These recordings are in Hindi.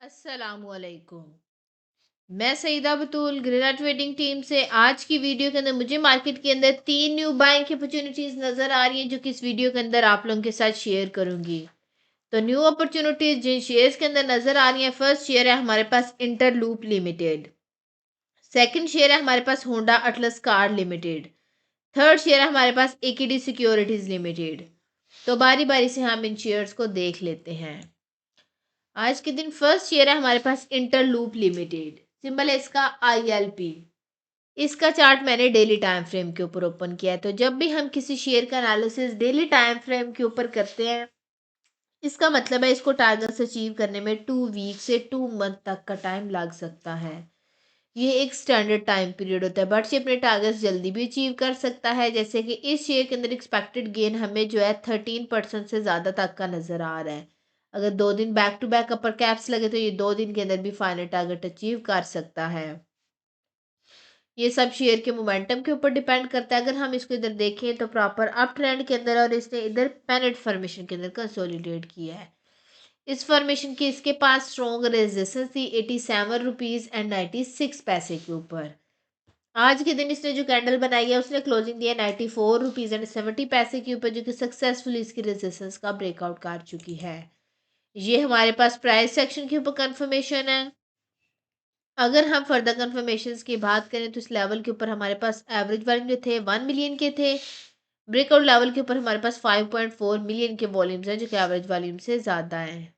अस्सलामुअलैकुम। मैं सईदा बतूल गिरिरा ट्रेडिंग टीम से आज की वीडियो के अंदर मुझे मार्केट के अंदर 3 न्यू बाइंग की अपॉर्चुनिटीज नजर आ रही हैं जो कि इस वीडियो के अंदर आप लोगों के साथ शेयर करूंगी। तो न्यू अपॉर्चुनिटीज जिन शेयर्स के अंदर नजर आ रही हैं, फर्स्ट शेयर है हमारे पास इंटरलूप लिमिटेड। सेकंड शेयर है हमारे पास Honda Atlas car limited. Third share है हमारे पास एकेडी सिक्योरिटीज लिमिटेड। तो बारी बारी से हम इन शेयर्स को देख लेते हैं। आज के दिन फर्स्ट शेयर है हमारे पास इंटरलूप लिमिटेड, सिंबल है इसका ILP। इसका चार्ट मैंने डेली टाइम फ्रेम के ऊपर ओपन किया है। तो जब भी हम किसी शेयर का एनालिसिस डेली टाइम फ्रेम के ऊपर करते हैं, इसका मतलब है इसको टारगेट्स अचीव करने में 2 वीक से 2 मंथ तक का टाइम लग सकता है। ये एक स्टैंडर्ड टाइम पीरियड होता है, बट ये अपने टारगेट्स जल्दी भी अचीव कर सकता है। जैसे कि इस शेयर के अंदर एक्सपेक्टेड गेन हमें जो है 13% से ज़्यादा तक का नज़र आ रहा है। अगर 2 दिन back to back upper caps लगे तो ये 2 दिन के अंदर भी फाइनल टारगेट अचीव कर सकता है। ये सब शेयर के मोमेंटम के ऊपर डिपेंड करता है। अगर हम इसको इधर देखें तो प्रॉपर अप ट्रेंड के अंदर और इसने इधर पैनेट फॉर्मेशन के अंदर कंसोलिडेट किया है। इस फॉर्मेशन की इसके पास स्ट्रॉन्ग रेजिस्टेंस थी 87 रुपीज़ एंड 96 पैसे के ऊपर। आज के दिन इसने जो कैंडल बनाई है उसने क्लोजिंग दिया 94 रुपीज़ एंड 70 पैसे के ऊपर, जो कि सक्सेसफुली इसकी रेजिस्टेंस का ब्रेकआउट कर चुकी है। ये हमारे पास प्राइस सेक्शन के ऊपर कंफर्मेशन है। अगर हम फर्दर कंफर्मेशन की बात करें तो इस लेवल के ऊपर हमारे पास एवरेज वॉल्यूम जो थे 1 मिलियन के थे। ब्रेकआउट लेवल के ऊपर हमारे पास 5.4 मिलियन के वॉल्यूम्स हैं, जो कि एवरेज वॉल्यूम से ज़्यादा हैं।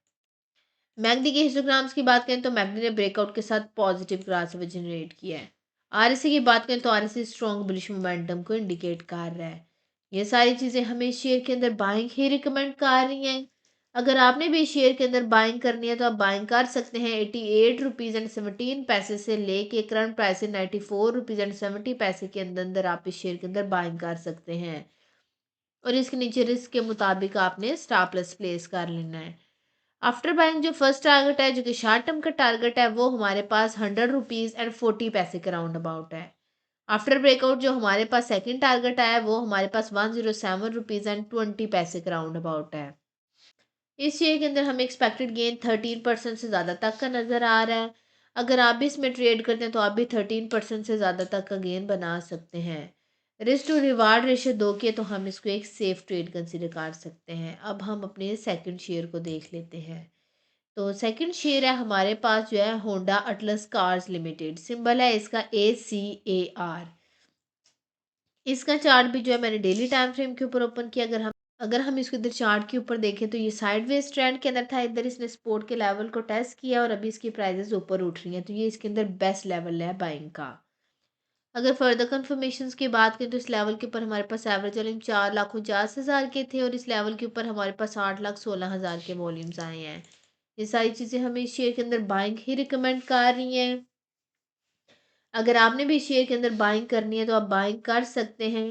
मैगडी के हिस्टोग्राम्स की बात करें तो मैगडी ने ब्रेकआउट के साथ पॉजिटिव क्रॉसओवर जनरेट किया है। RSI की बात करें तो RSI स्ट्रॉन्ग बुलिश मोमेंटम को इंडिकेट कर रहा है। ये सारी चीज़ें हमें इस शेयर के अंदर बाइंग ही रिकमेंड कर रही हैं। अगर आपने भी इस शेयर के अंदर बाइंग करनी है तो आप बाइंग कर सकते हैं 88 रुपीज़ एंड 17 पैसे से लेके करंट प्राइस 94 रुपीज़ एंड 70 पैसे के अंदर अंदर आप इस शेयर के अंदर बाइंग कर सकते हैं। और इसके नीचे रिस्क के मुताबिक आपने स्टॉप लॉस प्लेस कर लेना है। आफ्टर बाइंग जो फर्स्ट टारगेट है, जो कि शॉर्ट टर्म का टारगेट है, वो हमारे पास 100 रुपीज़ एंड 40 पैसे के राउंड अबाउट है। आफ्टर ब्रेकआउट जो हमारे पास सेकंड टारगेट आया है वो हमारे पास 107 रुपीज़ एंड 20 पैसे के राउंड अबाउट है। इस शेयर के अंदर हमें एक्सपेक्टेड गेन 13% से ज़्यादा तक का नज़र आ रहा है। अगर आप भी इसमें ट्रेड करते हैं तो आप भी 13% से ज़्यादा तक का गेन बना सकते हैं। रिस्क टू रिवार्ड रेशियो 2 की है तो हम इसको एक सेफ ट्रेड कंसिडर कर सकते हैं। अब हम अपने सेकंड शेयर को देख लेते हैं। तो सेकंड शेयर है हमारे पास जो है Honda atlas cars limited, symbol है इसका ACAR। इसका चार्ट भी जो है मैंने डेली टाइम फ्रेम के ऊपर ओपन किया। अगर हम इसको इधर चार्ट के ऊपर देखें तो ये साइडवेज ट्रेंड के अंदर था। इधर इसने सपोर्ट के लेवल को टेस्ट किया और अभी इसकी प्राइसेस ऊपर उठ रही हैं, तो ये इसके अंदर बेस्ट लेवल है बाइंग का। अगर फर्दर कंफर्मेशंस की बात करें तो इस लेवल के ऊपर हमारे पास एवरेज वॉल्यूम 4,49,000 के थे और इस लेवल के ऊपर हमारे पास 8,16,000 के वॉल्यूम्स आए हैं। ये सारी चीज़ें हमें इस शेयर के अंदर बाइंग ही रिकमेंड कर रही हैं। अगर आपने भी शेयर के अंदर बाइंग करनी है तो आप बाइंग कर सकते हैं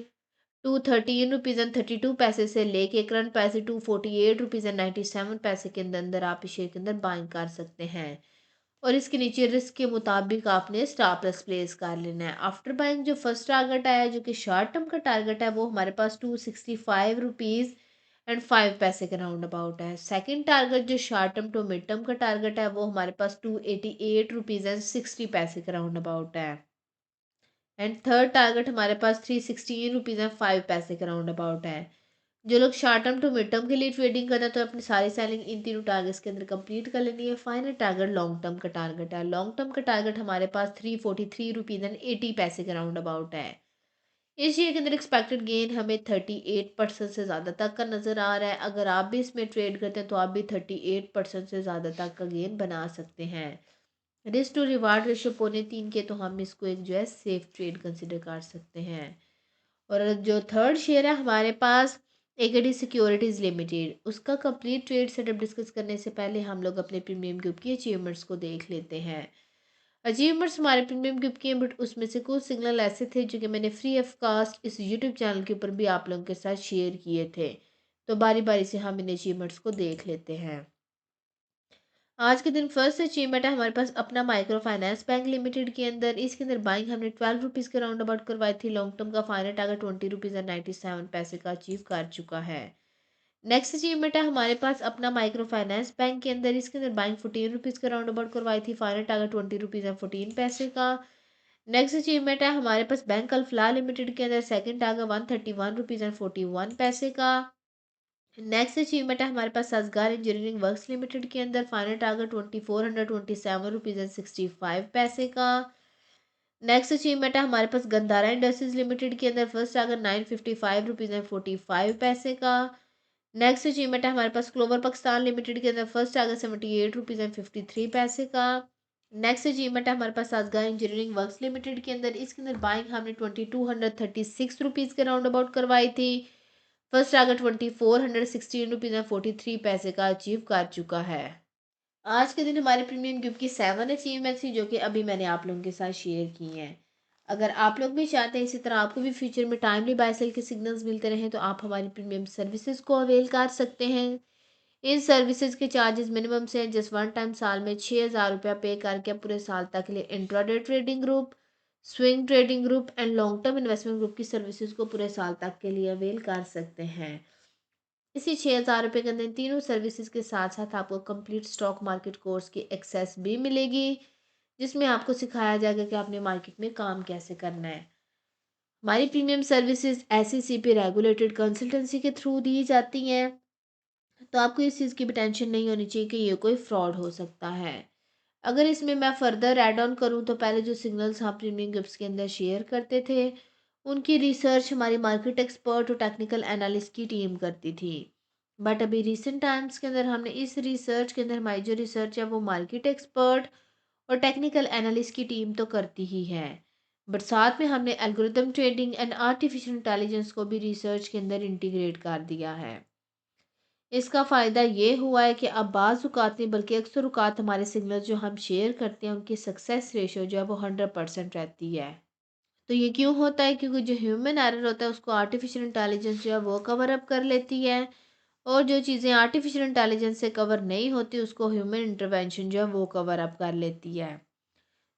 213 रुपीज़ एंड 32 पैसे से लेके करंट पैसे 248 रुपीज़ एंड 97 पैसे के अंदर अंदर आप इस शेयर के अंदर बाइंग कर सकते हैं। और इसके नीचे रिस्क के मुताबिक आपने स्टॉप लॉस प्लेस कर लेना है। आफ्टर बाइंग जो फर्स्ट टारगेट आया है, जो कि शॉर्ट टर्म का टारगेट है, वो हमारे पास 265 रुपीज़ एंड 5 पैसे के राउंड अबाउट है। सेकंड टारगेट जो short term to mid term का टारगेट है, वो हमारे पास 288 रुपीज़ एंड 60 पैसे के राउंड अबाउट है। एंड थर्ड टारगेट हमारे पास 316 रुपीज़ एंड 5 पैसे का राउंड अबाउट है। जो लोग short term to mid term के लिए ट्रेडिंग करते हैं तो अपनी सारी सेलिंग इन तीनों टारगेट्स के अंदर कंप्लीट कर लेनी है। फाइनल टारगेट लॉन्ग टर्म का टारगेट है। लॉन्ग टर्म का टारगेट हमारे पास 343 रुपीज़ एंड 80 पैसे के राउंड अबाउट है। इस ईयर के अंदर एक्सपेक्टेड गेन हमें 38% से ज़्यादा तक का नज़र आ रहा है। अगर आप भी इसमें ट्रेड करते हैं तो आप भी 38% से ज़्यादा तक का गेन बना सकते हैं। रिस्क टू रिवार्ड रेशो 2.75 के, तो हम इसको एक जो है सेफ ट्रेड कंसिडर कर सकते हैं। और जो थर्ड शेयर है हमारे पास एकेडी सिक्योरिटीज़ लिमिटेड, उसका कंप्लीट ट्रेड सेटअप डिस्कस करने से पहले हम लोग अपने प्रीमियम ग्रुप की अचीवमेंट्स को देख लेते हैं। अचीवमेंट्स हमारे प्रीमियम ग्रुप की हैं, बट उसमें से कुछ सिग्नल ऐसे थे जो कि मैंने फ्री ऑफ कास्ट इस यूट्यूब चैनल के ऊपर भी आप लोगों के साथ शेयर किए थे। तो बारी बारी से हम इन अचीवमेंट्स को देख लेते हैं। आज के दिन फर्स्ट अचीवमेंट है हमारे पास अपना माइक्रो फाइनेंस बैंक लिमिटेड के अंदर। इसके अंदर बाइंग हमने 12 रुपीज़ के राउंड अबाउट करवाई थी। लॉन्ग टर्म का फाइनल टारगेट 20 रुपीज़ एंड 97 पैसे का अचीव कर चुका है। नेक्स्ट अचीवमेंट है हमारे पास अपना माइक्रो फाइनेंस बैंक के अंदर। इसके अंदर बाइंग 14 रुपीज़ का राउंड अबाउट करवाई थी। फाइनल टारगेट 20 रुपीज़ एंड 14 पैसे का। नेक्स्ट अचीवमेंट है हमारे पास बैंक अल्फला लिमिटेड के अंदर। सेकंड टारगेट 131 रुपीज़ एंड 41 पैसे का। नेक्स्ट अचीवमेंट है हमारे पास सजगार इंजीनियरिंग वर्क्स लिमिटेड के अंदर। फाइनल टारगेट 2427 रुपीज़ एंड 65 पैसे का। नेक्स्ट अचीवमेंट है हमारे पास गंधारा इंडस्ट्रीज लिमिटेड के अंदर। फर्स्ट टारगेट 955 रुपीज़ एंड 45 पैसे का। नेक्स्ट अचीवमेंट है हमारे पास क्लोवर पाकिस्तान लिमिटेड के अंदर। फर्स्ट टारगेट 78 रुपीज़ एंड 53 पैसे का। नेक्स्ट अचीवमेंट है हमारे पास साजगार इंजीनियरिंग वर्क्स लिमिटेड के अंदर। इसके अंदर बाइंग हमने 2236 रुपीज़ के राउंड अबाउट करवाई थी। फर्स्ट टारगेट 2416 रुपीज़ एंड 43 पैसे का अचीव कर चुका है। आज के दिन हमारे प्रीमियम ग्रुप की 7 अचीवमेंट्स थी जो कि अभी मैंने आप लोगों के साथ शेयर की हैं। अगर आप लोग भी चाहते हैं इसी तरह आपको भी फ्यूचर में टाइमली बाय सेल के सिग्नल्स मिलते रहें तो आप हमारी प्रीमियम सर्विसेज को अवेल कर सकते हैं। इन सर्विसेज के चार्जेस मिनिमम से हैं। जस्ट वन टाइम साल में 6,000 रुपया पे करके आप पूरे साल तक के लिए intraday trading group, swing trading group and long term investment group की सर्विसेज को पूरे साल तक के लिए अवेल कर सकते हैं। इसी 6,000 रुपये के अंदर इन तीनों सर्विसेज के साथ साथ आपको कंप्लीट स्टॉक मार्केट कोर्स की एक्सेस भी मिलेगी, जिसमें आपको सिखाया जाएगा कि आपने मार्केट में काम कैसे करना है। हमारी premium services SEC regulated consultancy के थ्रू दी जाती हैं, तो आपको इस चीज़ की भी टेंशन नहीं होनी चाहिए कि ये कोई फ्रॉड हो सकता है। अगर इसमें मैं फर्दर ऐड ऑन करूँ तो पहले जो सिग्नल्स हम प्रीमियम ग्रुप्स के अंदर शेयर करते थे उनकी रिसर्च हमारी मार्केट एक्सपर्ट और टेक्निकल एनालिस्ट की टीम करती थी। बट अभी रिसेंट टाइम्स के अंदर हमने इस रिसर्च के अंदर हमारी जो रिसर्च है वो मार्केट एक्सपर्ट और टेक्निकल एनालिस्ट की टीम तो करती ही है, बट साथ में हमने algorithm trading and artificial intelligence को भी रिसर्च के अंदर इंटीग्रेट कर दिया है। इसका फ़ायदा ये हुआ है कि अब बाज़ औक़ात नहीं बल्कि अक्सर औक़ात हमारे सिग्नल जो हम शेयर करते हैं उनकी सक्सेस रेशो जो है वो 100% रहती है। तो ये क्यों होता है? क्योंकि जो ह्यूमन एरर होता है उसको आर्टिफिशियल इंटेलिजेंस जो है वो कवर अप कर लेती है, और जो चीज़ें आर्टिफिशियल इंटेलिजेंस से कवर नहीं होती उसको ह्यूमन इंटरवेंशन जो है वो कवर अप कर लेती है।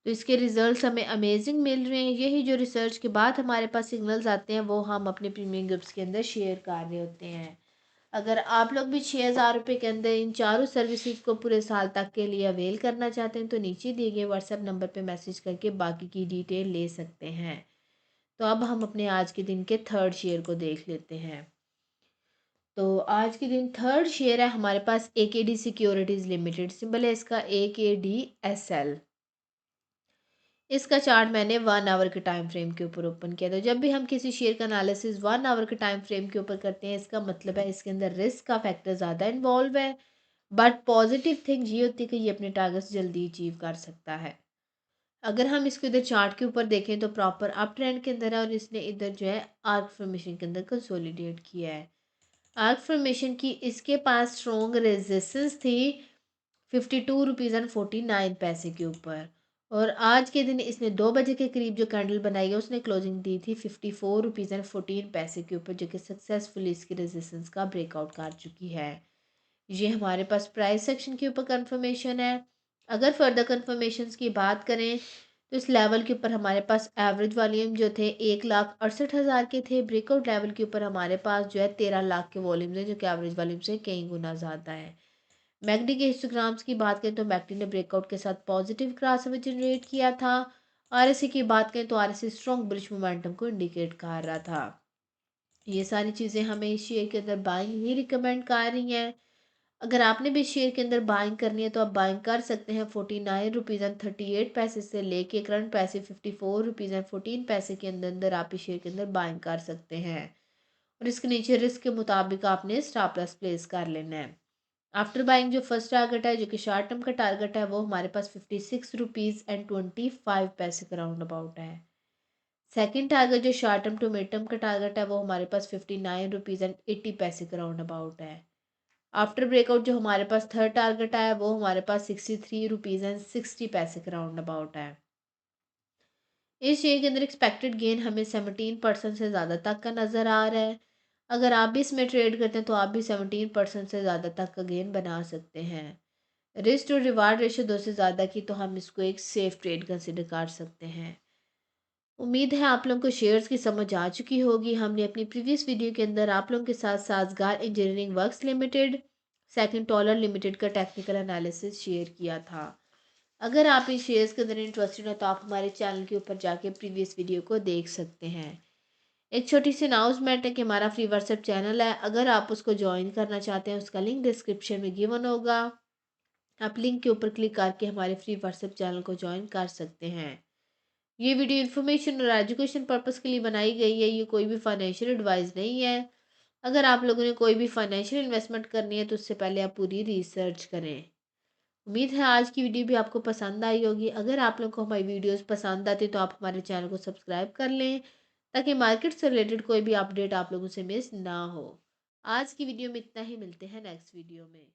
तो इसके रिजल्ट्स हमें अमेजिंग मिल रहे हैं। यही जो रिसर्च के बाद हमारे पास सिग्नल्स आते हैं वो हम अपने प्रीमियम ग्रुप्स के अंदर शेयर कर रहे होते हैं। अगर आप लोग भी 6,000 रुपये के अंदर इन चारों सर्विसेज को पूरे साल तक के लिए अवेल करना चाहते हैं तो नीचे दिए गए व्हाट्सएप नंबर पे मैसेज करके बाकी की डिटेल ले सकते हैं। तो अब हम अपने आज के दिन के थर्ड शेयर को देख लेते हैं। तो आज के दिन थर्ड शेयर है हमारे पास AKD सिक्योरिटीज़ लिमिटेड। सिंबल है इसका AKDSL। इसका चार्ट मैंने 1 आवर के टाइम फ्रेम के ऊपर ओपन किया था। जब भी हम किसी शेयर का एनालिसिस 1 आवर के टाइम फ्रेम के ऊपर करते हैं इसका मतलब है इसके अंदर रिस्क का फैक्टर ज़्यादा इन्वॉल्व है, बट पॉजिटिव थिंग ये होती है कि ये अपने टारगेट्स जल्दी अचीव कर सकता है। अगर हम इसको इधर चार्ट के ऊपर देखें तो प्रॉपर अप ट्रेंड के अंदर है और इसने इधर जो है आर्क फॉर्मेशन के अंदर कंसोलिडेट किया है। आर्क फॉर्मेशन की इसके पास स्ट्रॉन्ग रेजिस्टेंस थी 52 रुपीज़ एंड 49 पैसे के ऊपर, और आज के दिन इसने 2 बजे के करीब जो कैंडल बनाई है उसने क्लोजिंग दी थी 54 रुपीज़ एंड 14 पैसे के ऊपर, जो कि सक्सेसफुली इसकी रेजिस्टेंस का ब्रेकआउट कर चुकी है। ये हमारे पास प्राइस सेक्शन के ऊपर कंफर्मेशन है। अगर फर्दर कंफर्मेशंस की बात करें तो इस लेवल के ऊपर हमारे पास एवरेज वॉल्यूम जो थे 1,68,000 के थे। ब्रेकआउट लेवल के ऊपर हमारे पास जो है 13 लाख के वॉल्यूम्स हैं, जो कि एवरेज वॉल्यूम से कई गुना ज़्यादा है। मैकडी के हिस्टोग्राम्स की बात करें तो मैकडी ने ब्रेकआउट के साथ पॉजिटिव क्रॉसओवर जनरेट किया था। RSI की बात करें तो RSI स्ट्रॉन्ग बुलिश मोमेंटम को इंडिकेट कर रहा था। ये सारी चीज़ें हमें इस शेयर के अंदर बाइंग ही रिकमेंड कर रही हैं। अगर आपने भी शेयर के अंदर बाइंग करनी है तो आप बाइंग कर सकते हैं 49 रुपीज़ एंड 38 पैसे से लेके करंट पैसे 54 रुपीज़ एंड 14 पैसे के अंदर अंदर आप इस शेयर के अंदर बाइंग कर सकते हैं, और इसके नीचे रिस्क के मुताबिक आपने स्टॉप लॉस प्लेस कर लेना है। आफ्टर बाइंग जो फर्स्ट टारगेट है जो कि शॉर्ट टर्म का टारगेट है वो हमारे पास 56 रुपीज़ एंड 25 पैसे का राउंड अबाउट है। सेकंड टारगेट जो short term to mid term का टारगेट है वो हमारे पास 59 रुपीज़ एंड 80 पैसे का राउंड अबाउट है। आफ्टर ब्रेकआउट जो हमारे पास थर्ड टारगेट आया वो हमारे पास 63 रुपीज़ एंड 60 पैसे का राउंड अबाउट है। इस शेयर के अंदर एक्सपेक्टेड गेन हमें 17% से ज़्यादा तक का नज़र आ रहा है। अगर आप भी इसमें ट्रेड करते हैं तो आप भी 17% से ज़्यादा तक का गेन बना सकते हैं। रिस्क टू रिवार्ड रेशो 2 से ज़्यादा की तो हम इसको एक सेफ ट्रेड कंसिडर कर सकते हैं। उम्मीद है आप लोगों को शेयर्स की समझ आ चुकी होगी। हमने अपनी प्रीवियस वीडियो के अंदर आप लोगों के साथ Sazgar engineering works limited, second टॉलर लिमिटेड का टेक्निकल एनालिसिस शेयर किया था। अगर आप इन शेयर्स के अंदर इंटरेस्टेड हो तो आप हमारे चैनल के ऊपर जाके प्रीवियस वीडियो को देख सकते हैं। एक छोटी सी अनाउंसमेंट है कि हमारा फ्री व्हाट्सएप चैनल है, अगर आप उसको ज्वाइन करना चाहते हैं उसका लिंक डिस्क्रिप्शन में गिवन होगा। आप लिंक के ऊपर क्लिक करके हमारे फ्री व्हाट्सएप चैनल को ज्वाइन कर सकते हैं। ये वीडियो इन्फॉर्मेशन और एजुकेशन पर्पस के लिए बनाई गई है, ये कोई भी फाइनेंशियल एडवाइस नहीं है। अगर आप लोगों ने कोई भी फाइनेंशियल इन्वेस्टमेंट करनी है तो उससे पहले आप पूरी रिसर्च करें। उम्मीद है आज की वीडियो भी आपको पसंद आई होगी। अगर आप लोगों को हमारी वीडियोस पसंद आती तो आप हमारे चैनल को सब्सक्राइब कर लें, ताकि मार्केट से रिलेटेड कोई भी अपडेट आप लोगों से मिस ना हो। आज की वीडियो में इतना ही, मिलते हैं नेक्स्ट वीडियो में।